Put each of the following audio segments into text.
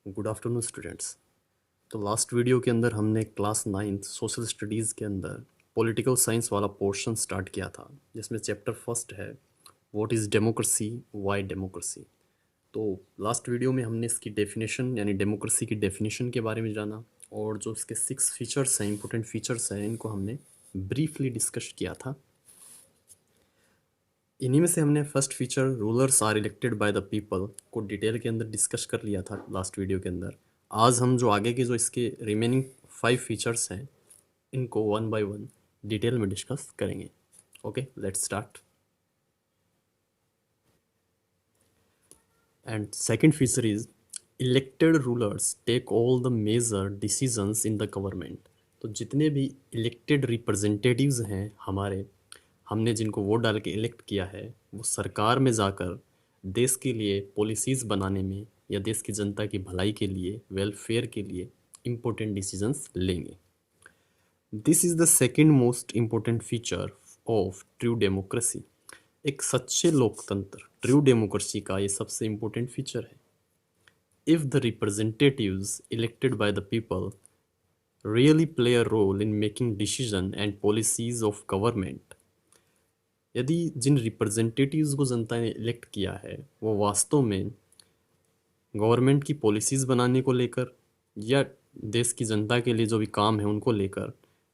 Good afternoon students. तो last video के अंदर हमने क्लास 9th सोशल स्टडीज़ के अंदर पॉलिटिकल साइंस वाला पोर्शन स्टार्ट किया था, जिसमें चैप्टर फर्स्ट है what is democracy, why democracy. तो लास्ट वीडियो में हमने इसकी डेफिनेशन यानी डेमोक्रेसी की डेफिनेशन के बारे में जाना, और जो इसके 6 फीचर्स हैं, इंपॉर्टेंट फीचर्स हैं, इनको हमने ब्रीफली डिस्कस किया था। इन्हीं में से हमने first feature rulers are elected by the people को डिटेल के अंदर डिस्कस कर लिया था लास्ट वीडियो के अंदर। आज हम जो आगे के जो इसके रिमेनिंग 5 फीचर्स हैं, इनको वन बाय वन डिटेल में डिस्कस करेंगे। Okay, let's start. And second feature is elected rulers take all the major decisions in the government. तो जितने भी इलेक्टेड रिप्रेजेंटेटिव्स हैं हमारे, हमने जिनको वोट डाल के इलेक्ट किया है, वो सरकार में जाकर देश के लिए पॉलिसीज़ बनाने में या देश की जनता की भलाई के लिए, वेलफेयर के लिए इम्पोर्टेंट डिसीजंस लेंगे। This is the second most important feature of true democracy. एक सच्चे लोकतंत्र, ट्रू डेमोक्रेसी का ये सबसे इम्पोर्टेंट फीचर है। If the representatives elected by the people really play a role in making decision and policies of government, यदि जिन representatives को जनता ने इलेक्ट किया है वो वास्तव में गवर्नमेंट की पॉलिसीज़ बनाने को लेकर या देश की जनता के लिए जो भी काम है उनको लेकर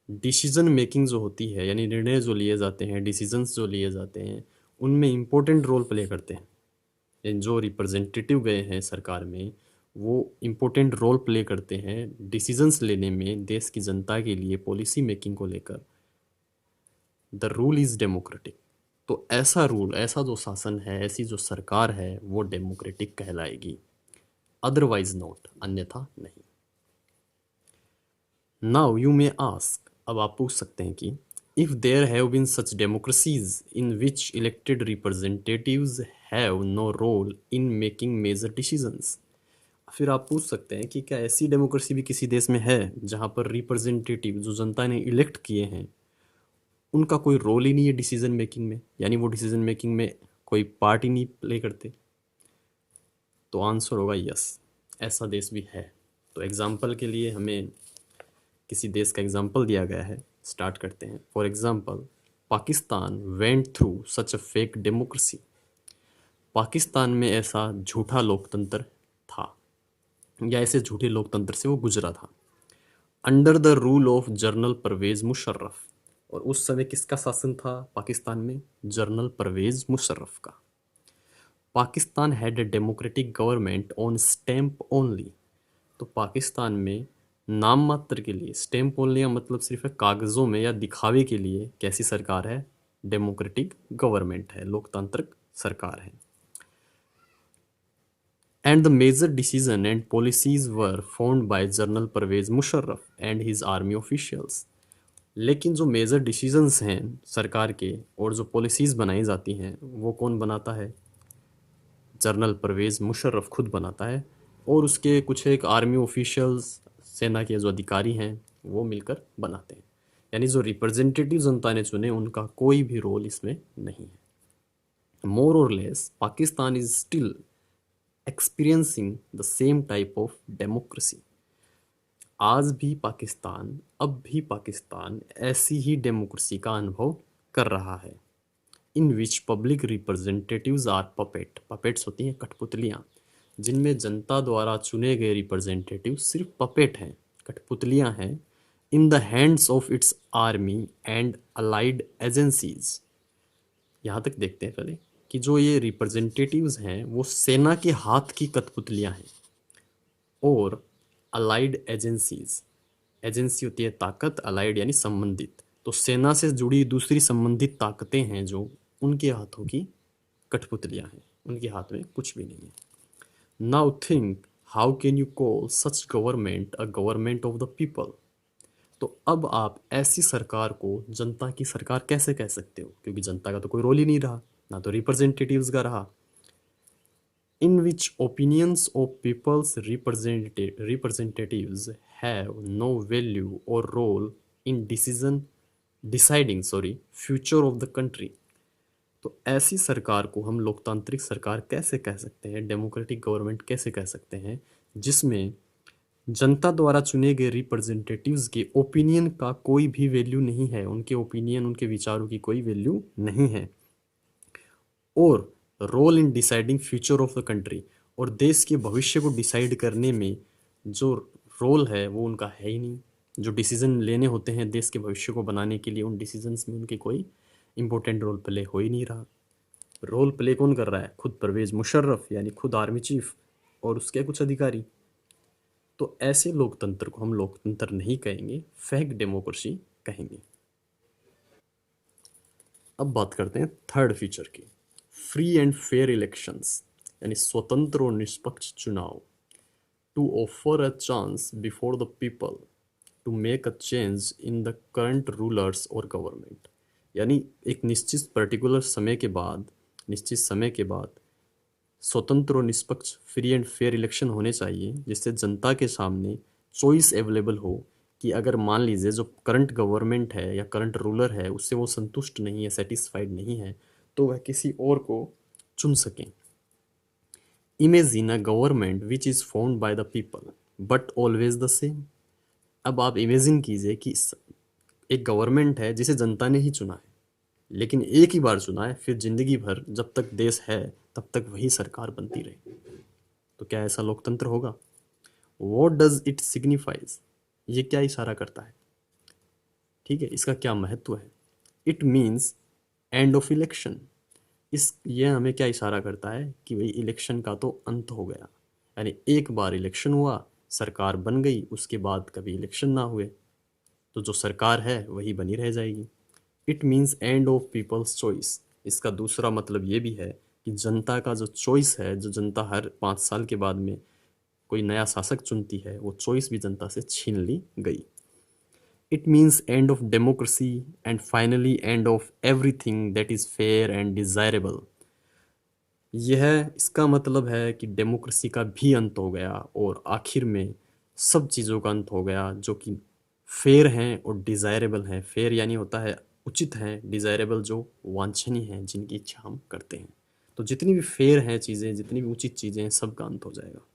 डिसीजन मेकिंग जो होती है, यानी निर्णय जो लिए जाते हैं, डिसीजंस जो लिए जाते हैं, उनमें इम्पोर्टेंट रोल प्ले करते हैं। यानी जो रिप्रेजेंटेटिव गए हैं सरकार में, वो इम्पोर्टेंट रोल प्ले करते हैं डिसीजंस लेने में, देश की जनता के लिए पॉलिसी मेकिंग को लेकर। The rule is democratic. तो ऐसा रूल, ऐसा जो शासन है, ऐसी जो सरकार है, वो डेमोक्रेटिक कहलाएगी, अदरवाइज नॉट, अन्यथा नहीं। नाउ यू मे आस्क, अब आप पूछ सकते हैं कि if there have been such democracies in which elected representatives have no role in making major decisions, फिर आप पूछ सकते हैं कि क्या ऐसी डेमोक्रेसी भी किसी देश में है जहाँ पर रिप्रेजेंटेटिव जो जनता ने इलेक्ट किए हैं, उनका कोई रोल ही नहीं है डिसीजन मेकिंग में, यानी वो डिसीजन मेकिंग में कोई पार्ट ही नहीं प्ले करते? तो आंसर होगा यस, ऐसा देश भी है। तो एग्जाम्पल के लिए हमें किसी देश का एग्जाम्पल दिया गया है, स्टार्ट करते हैं। For example, Pakistan went through such a fake democracy. Pakistan में ऐसा झूठा लोकतंत्र था, या ऐसे झूठे लोकतंत्र से वो गुजरा था, under the rule of general Parvez Musharraf. और उस समय किसका शासन था पाकिस्तान में? जनरल परवेज मुशर्रफ का। Pakistan had a democratic government on stamp only. तो पाकिस्तान में नाम मात्र के लिए, स्टैम्प ओनली का मतलब सिर्फ कागज़ों में या दिखावे के लिए, कैसी सरकार है? डेमोक्रेटिक गवर्नमेंट है, लोकतांत्रिक सरकार है। And the major decision and policies were formed by General Pervez Musharraf and his army officials. लेकिन जो मेजर डिसीजंस हैं सरकार के और जो पॉलिसीज़ बनाई जाती हैं, वो कौन बनाता है? जनरल परवेज़ मुशर्रफ खुद बनाता है, और उसके कुछ एक आर्मी ऑफिशियल्स, सेना के जो अधिकारी हैं, वो मिलकर बनाते हैं। यानी जो रिप्रेजेंटेटिव जनता ने चुने, उनका कोई भी रोल इसमें नहीं है। मोर और less Pakistan is still experiencing the same type of democracy. आज भी पाकिस्तान, अब भी पाकिस्तान ऐसी ही डेमोक्रेसी का अनुभव कर रहा है, in which public representatives are puppet. Puppets होती हैं कठपुतलियाँ, जिनमें जनता द्वारा चुने गए रिप्रेजेंटेटिव सिर्फ पपेट हैं, कठपुतलियाँ हैं, in the hands of its army and allied agencies. यहाँ तक देखते हैं पहले कि जो ये रिप्रेजेंटेटिव्स हैं वो सेना के हाथ की कठपुतलियाँ हैं, और अलाइड एजेंसीज, एजेंसी होती है ताकत, अलाइड यानी संबंधित, तो सेना से जुड़ी दूसरी संबंधित ताकतें हैं जो उनके हाथों की कठपुतलियाँ हैं, उनके हाथ में कुछ भी नहीं है। Now think how can you call such government a government of the people. तो अब आप ऐसी सरकार को जनता की सरकार कैसे कह सकते हो, क्योंकि जनता का तो कोई रोल ही नहीं रहा, ना तो रिप्रेजेंटेटिव्स का रहा। In which opinions of people's representatives have no value or role in deciding future of the country। तो ऐसी सरकार को हम लोकतांत्रिक सरकार कैसे कह सकते हैं, डेमोक्रेटिक गवर्नमेंट कैसे कह सकते हैं, जिसमें जनता द्वारा चुने गए रिप्रेजेंटेटिव्स के ओपिनियन का कोई भी वैल्यू नहीं है, उनके ओपिनियन, उनके विचारों की कोई वैल्यू नहीं है। और role in deciding future of the country, और देश के भविष्य को डिसाइड करने में जो रोल है वो उनका है ही नहीं। जो डिसीजन लेने होते हैं देश के भविष्य को बनाने के लिए, उन डिसीजंस में उनके कोई इंपॉर्टेंट रोल प्ले हो ही नहीं रहा। रोल प्ले कौन कर रहा है? खुद परवेज मुशर्रफ, यानी खुद आर्मी चीफ और उसके कुछ अधिकारी। तो ऐसे लोकतंत्र को हम लोकतंत्र नहीं कहेंगे, फेक डेमोक्रेसी कहेंगे। अब बात करते हैं थर्ड फीचर की, फ्री एंड फेयर इलेक्शंस, यानी स्वतंत्र और निष्पक्ष चुनाव। To offer a chance before the people to make a change in the current rulers और गवर्नमेंट, यानी एक निश्चित समय के बाद स्वतंत्र और निष्पक्ष फ्री एंड फेयर इलेक्शन होने चाहिए, जिससे जनता के सामने चॉइस अवेलेबल हो कि अगर मान लीजिए जो करंट गवर्नमेंट है या करंट रूलर है उससे वो संतुष्ट नहीं है, सेटिस्फाइड नहीं है, तो वह किसी और को चुन सकें। Imagine a government which is formed by the people but always the same. अब आप इमेजिन कीजिए कि एक गवर्नमेंट है जिसे जनता ने ही चुना है, लेकिन एक ही बार चुना है, फिर जिंदगी भर जब तक देश है तब तक वही सरकार बनती रहे। तो क्या ऐसा लोकतंत्र होगा? वॉट डज इट सिग्निफाइज, ये क्या इशारा करता है? ठीक है, इसका क्या महत्व है? It means end of election. ये हमें क्या इशारा करता है कि भाई इलेक्शन का तो अंत हो गया, यानी एक बार इलेक्शन हुआ, सरकार बन गई, उसके बाद कभी इलेक्शन ना हुए, तो जो सरकार है वही बनी रह जाएगी। It means end of people's choice. इसका दूसरा मतलब ये भी है कि जनता का जो चॉइस है, जो जनता हर 5 साल के बाद में कोई नया शासक चुनती है, वो चॉइस भी जनता से छीन ली गई। It means end of democracy and finally end of everything that is fair and desirable. यह इसका मतलब है कि डेमोक्रेसी का भी अंत हो गया और आखिर में सब चीज़ों का अंत हो गया जो कि फेयर हैं और डिज़ायरेबल हैं। फेयर यानी होता है उचित हैं, डिज़ायरेबल जो वांछनीय हैं, जिनकी इच्छा हम करते हैं। तो जितनी भी फेयर हैं चीज़ें, जितनी भी उचित चीज़ें हैं, सब का अंत हो जाएगा।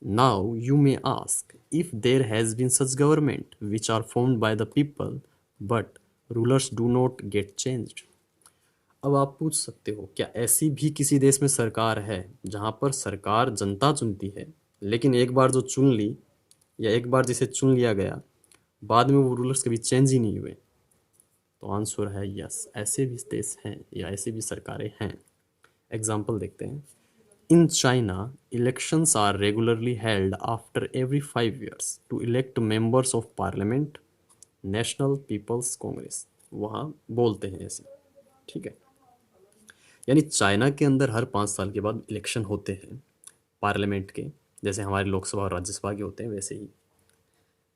Now you may ask, if there has been such government which are formed by the people but rulers do not get changed। अब आप पूछ सकते हो, क्या ऐसी भी किसी देश में सरकार है जहाँ पर सरकार जनता चुनती है, लेकिन एक बार जो चुन ली या एक बार जिसे चुन लिया गया, बाद में वो रूलर्स कभी चेंज ही नहीं हुए? तो आंसर है यस, ऐसे भी देश हैं या ऐसी भी सरकारें हैं। एग्जाम्पल देखते हैं। In China, elections are regularly held after every 5 years to elect members of parliament, National People's Congress। वहाँ बोलते हैं ऐसे, ठीक है। यानी चाइना के अंदर हर 5 साल के बाद इलेक्शन होते हैं पार्लियामेंट के, जैसे हमारे लोकसभा और राज्यसभा के होते हैं वैसे ही।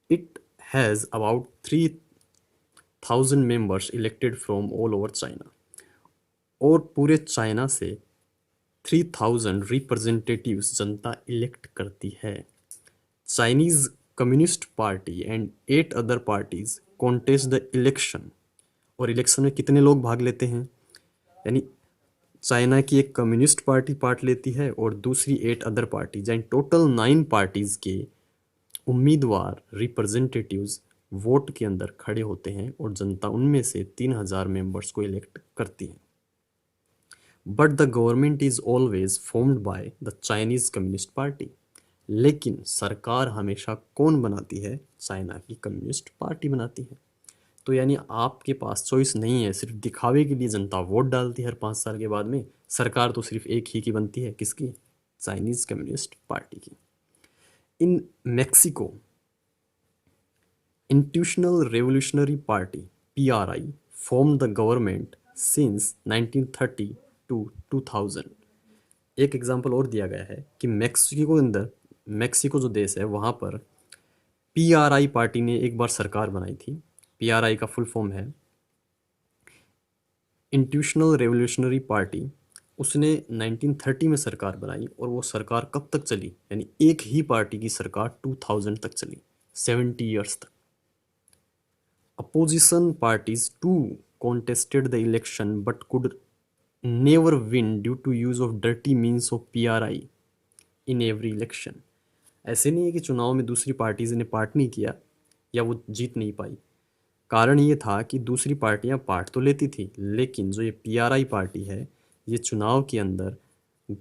It has about 3000 members elected from all over China, और पूरे चाइना से 3000 रिप्रेजेंटेटिव्स जनता इलेक्ट करती है। Chinese communist party and 8 other parties contest the election, और इलेक्शन में कितने लोग भाग लेते हैं? यानी चाइना की एक कम्युनिस्ट पार्टी पार्ट लेती है और दूसरी 8 other parties, and total 9 parties के उम्मीदवार रिप्रेजेंटेटिव्स वोट के अंदर खड़े होते हैं और जनता उनमें से 3000 मेंबर्स को इलेक्ट करती है। But the government is always formed by the Chinese communist party. लेकिन सरकार हमेशा कौन बनाती है? चाइना की कम्युनिस्ट पार्टी बनाती है। तो यानी आपके पास चॉइस नहीं है, सिर्फ दिखावे के लिए जनता वोट डालती है हर 5 साल के बाद में। सरकार तो सिर्फ एक ही की बनती है, किसकी? चाइनीज कम्युनिस्ट पार्टी की। In Mexico, institutional revolutionary party PRI formed the government since 1930 to 2000। एक एग्जांपल और दिया गया है कि मेक्सिको जो देश है वहाँ पर PRI पार्टी ने एक बार सरकार बनाई थी। PRI का फुल फॉर्म है इंस्टीट्यूशनल रेवोल्यूशनरी पार्टी। उसने 1930 में सरकार बनाई और वो सरकार कब तक चली? यानी एक ही पार्टी की सरकार 2000 तक चली, 70 ईयर्स तक। Opposition parties too contested the election but could never win due to use of dirty means of PRI। In every election. ऐसे नहीं है कि चुनाव में दूसरी पार्टीज़ ने पार्ट नहीं किया या वो जीत नहीं पाई। कारण ये था कि दूसरी पार्टियां पार्ट तो लेती थी, लेकिन जो ये पीआरआई पार्टी है, ये चुनाव के अंदर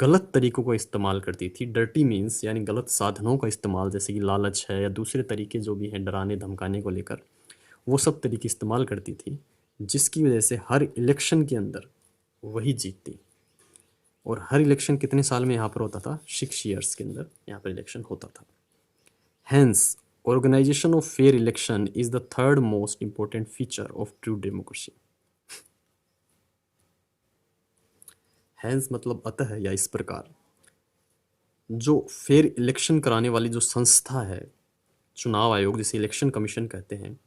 गलत तरीकों को इस्तेमाल करती थी। डर्टी मीन्स यानी गलत साधनों का इस्तेमाल, जैसे कि लालच है या दूसरे तरीके जो भी हैं डराने धमकाने को लेकर, वो सब तरीके इस्तेमाल करती थी, जिसकी वजह से हर इलेक्शन के अंदर वही जीतती। और हर इलेक्शन कितने साल में यहाँ पर होता था? 6 ईयर्स के अंदर यहाँ पर इलेक्शन होता था। Hence, organization of fair election is the third most important feature of true democracy. Hence मतलब अतः या इस प्रकार, जो फेयर इलेक्शन कराने वाली जो संस्था है, चुनाव आयोग जिसे इलेक्शन कमीशन कहते हैं,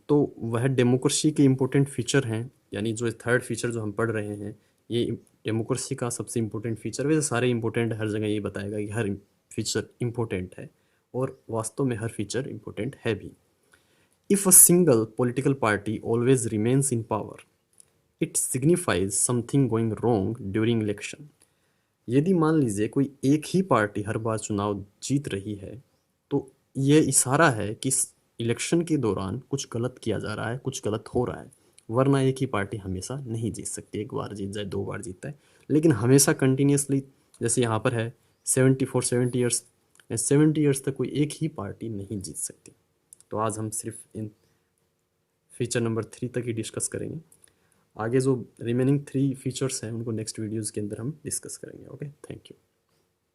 तो वह डेमोक्रेसी के इम्पोर्टेंट फीचर हैं। यानी जो थर्ड फीचर जो हम पढ़ रहे हैं, ये डेमोक्रेसी का सबसे इम्पोर्टेंट फीचर। वैसे सारे इम्पोर्टेंट, हर जगह ये बताएगा कि हर फीचर इम्पोर्टेंट है, और वास्तव में हर फीचर इम्पोर्टेंट है भी। If a single political party always remains in power, it signifies something going wrong during election. यदि मान लीजिए कोई एक ही पार्टी हर बार चुनाव जीत रही है, तो ये इशारा है कि इलेक्शन के दौरान कुछ गलत किया जा रहा है, कुछ गलत हो रहा है। वरना एक ही पार्टी हमेशा नहीं जीत सकती। एक बार जीत जाए, 2 बार जीतता है, लेकिन हमेशा कंटिन्यूसली, जैसे यहाँ पर है 70 ईयर्स, 70 ईयर्स तक कोई एक ही पार्टी नहीं जीत सकती। तो आज हम सिर्फ इन फीचर नंबर 3 तक ही डिस्कस करेंगे। आगे जो रिमेनिंग 3 फीचर्स हैं उनको नेक्स्ट वीडियोज़ के अंदर हम डिस्कस करेंगे। Okay, thank you.